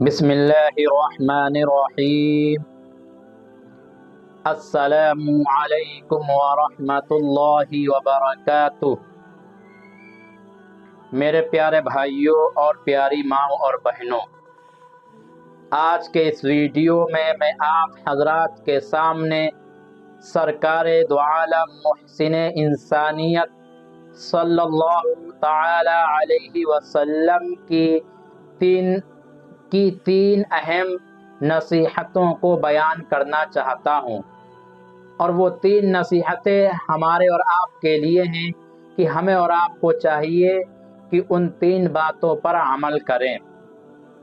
بسم اللہ الرحمن الرحیم۔ السلام علیکم ورحمۃ اللہ وبرکاتہ۔ میرے پیارے بھائیوں اور پیاری ماں اور بہنوں، آج کے اس ویڈیو میں آپ حضرات کے سامنے سرکار دو عالم محسن انسانیت صلی اللہ تعالی علیہ وسلم کی تین اہم نصیحتوں کو بیان کرنا چاہتا ہوں، اور وہ تین نصیحتیں ہمارے اور آپ کے لیے ہیں کہ ہمیں اور آپ کو چاہیے کہ ان تین باتوں پر عمل کریں۔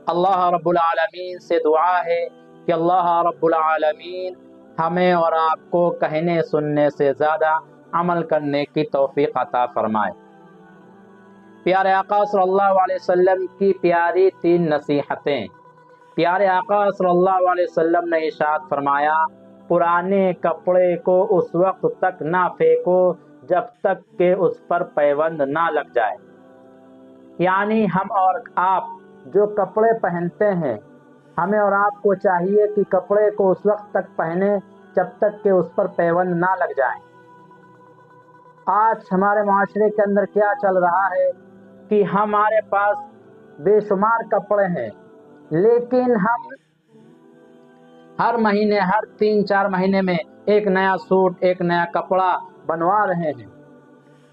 اللہ رب العالمین سے دعا ہے کہ اللہ رب العالمین ہمیں اور آپ کو کہنے سننے سے زیادہ عمل کرنے کی توفیق عطا فرمائے۔ پیارے آقا صلی اللہ علیہ وسلم کی پیاری تین نصیحتیں۔ پیارے آقا صلی اللہ علیہ وسلم نے ارشاد فرمایا، پرانے کپڑے کو اس وقت تک نہ پھینکو جب تک کہ اس پر پیوند نہ لگ جائے۔ یعنی ہم اور آپ جو کپڑے پہنتے ہیں، ہمیں اور آپ کو چاہیے کہ کپڑے کو اس وقت تک پہنیں جب تک کہ اس پر پیوند نہ لگ جائے۔ آج ہمارے معاشرے کے اندر کیا چل رہا ہے کہ ہمارے پاس بے شمار کپڑے ہیں، لیکن ہم ہر مہینے، ہر 3-4 مہینے میں ایک نیا سوٹ، ایک نیا کپڑا بنوا رہے ہیں،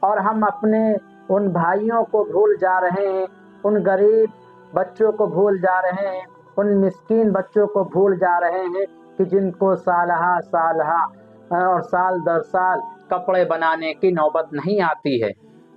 اور ہم اپنے ان بھائیوں کو بھول جا رہے ہیں، ان غریب بچوں کو بھول جا رہے ہیں، ان مسکین بچوں کو بھول جا رہے ہیں کہ جن کو سالہ اور سال در سال کپڑے بنانے کی نوبت نہیں آتی ہے۔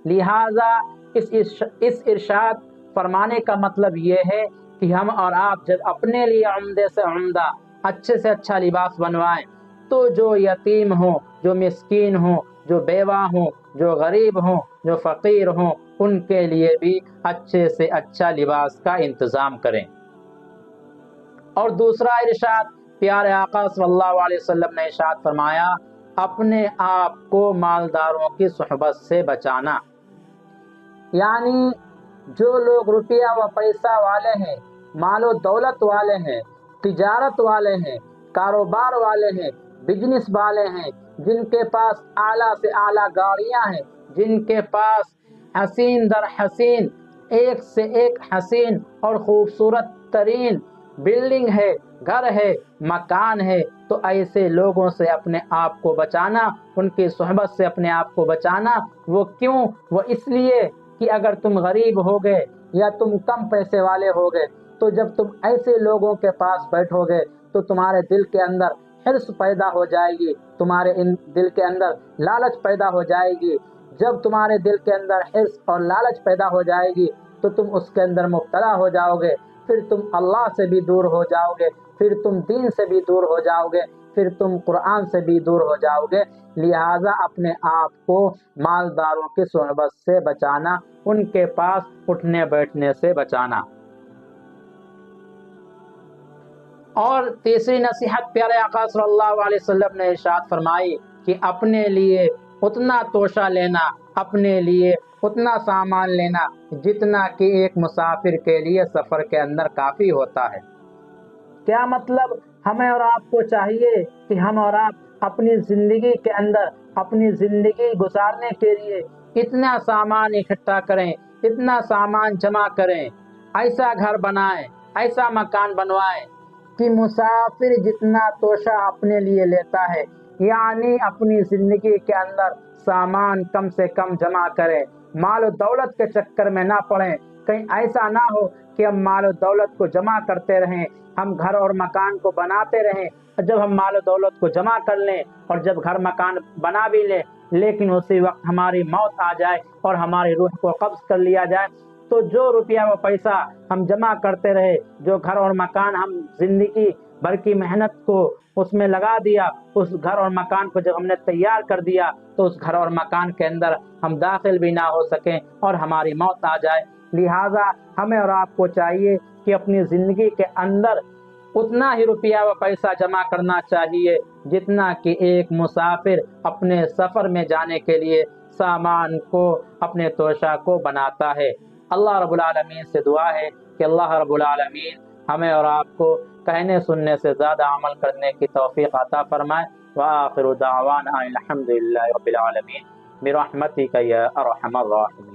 لہٰذا اس ارشاد فرمانے کا مطلب یہ ہے کہ ہم اور آپ جب اپنے لیے عمدے سے عمدہ، اچھے سے اچھا لباس بنوائیں، تو جو یتیم ہوں، جو مسکین ہوں، جو بیوہ ہوں، جو غریب ہوں، جو فقیر ہوں، ان کے لیے بھی اچھے سے اچھا لباس کا انتظام کریں۔ اور دوسرا ارشاد پیارے آقا صلی اللہ علیہ وسلم نے ارشاد فرمایا، اپنے آپ کو مالداروں کی صحبت سے بچانا۔ یعنی جو لوگ روپیہ و پیسہ والے ہیں، مال و دولت والے ہیں، تجارت والے ہیں، کاروبار والے ہیں، بزنس والے ہیں، جن کے پاس اعلیٰ سے اعلیٰ گاڑیاں ہیں، جن کے پاس حسین در حسین، ایک سے ایک حسین اور خوبصورت ترین بلڈنگ ہے، گھر ہے، مکان ہے، تو ایسے لوگوں سے اپنے آپ کو بچانا، ان کی صحبت سے اپنے آپ کو بچانا۔ وہ کیوں؟ وہ اس لیے کہ اگر تم غریب ہوگے یا تم کم پیسے والے ہوگے، تو جب تم ایسے لوگوں کے پاس بیٹھو گے تو تمہارے دل کے اندر حرص پیدا ہو جائے گی، تمہارے دل کے اندر لالچ پیدا ہو جائے گی۔ جب تمہارے دل کے اندر حرص اور لالچ پیدا ہو جائے گی تو تم اس کے اندر مبتلا ہو جاؤ گے، پھر تم اللہ سے بھی دور ہو جاؤ گے، پھر تم دین سے بھی دور ہو جاؤ گے، پھر تم قرآن سے بھی دور ہو جاؤ گے۔ لہٰذا اپنے آپ کو مالداروں کی صحبت سے بچانا، ان کے پاس اٹھنے بیٹھنے سے بچانا۔ اور تیسری نصیحت پیارے آقا صلی اللہ علیہ وسلم نے ارشاد فرمائی کہ اپنے لیے اتنا توشہ لینا، اپنے لیے اتنا سامان لینا جتنا کہ ایک مسافر کے لیے سفر کے اندر کافی ہوتا ہے۔ کیا مطلب؟ ہمیں اور آپ کو چاہیے کہ ہم اور آپ اپنی زندگی کے اندر، اپنی زندگی گزارنے کے لیے اتنا سامان اکٹھا کریں، اتنا سامان جمع کریں، ایسا گھر بنائیں، ایسا مکان بنوائیں کہ مسافر جتنا توشہ اپنے لیے لیتا ہے، یعنی اپنی زندگی کے اندر سامان کم سے کم جمع کریں، مال و دولت کے چکر میں نہ پڑیں۔ کہیں ایسا نہ ہو کہ ہم مال و دولت کو جمع کرتے رہیں، ہم گھر اور مکان کو بناتے رہیں، اور جب ہم مال و دولت کو جمع کر لیں اور جب گھر مکان بنا بھی لیں، لیکن اسی وقت ہماری موت آ جائے اور ہماری روح کو قبض کر لیا جائے، تو جو روپیہ و پیسہ ہم جمع کرتے رہے، جو گھر اور مکان ہم زندگی بھر کی محنت کو اس میں لگا دیا، اس گھر اور مکان کو جب ہم نے تیار کر دیا تو اس گھر اور مکان کے اندر ہم داخل بھی نہ ہو سکیں اور ہماری موت آ جائے۔ لہٰذا ہمیں اور آپ کو چاہیے کہ اپنی زندگی کے اندر اتنا ہی روپیہ و پیسہ جمع کرنا چاہیے جتنا کہ ایک مسافر اپنے سفر میں جانے کے لیے سامان کو، اپنے توشہ کو بناتا ہے۔ اللہ رب العالمین سے دعا ہے کہ اللہ رب العالمین ہمیں اور آپ کو کہنے سننے سے زیادہ عمل کرنے کی توفیق عطا فرمائے۔ وآخر دعوانا الحمد للہ رب العالمین برحمتک یا ارحم الراحمین۔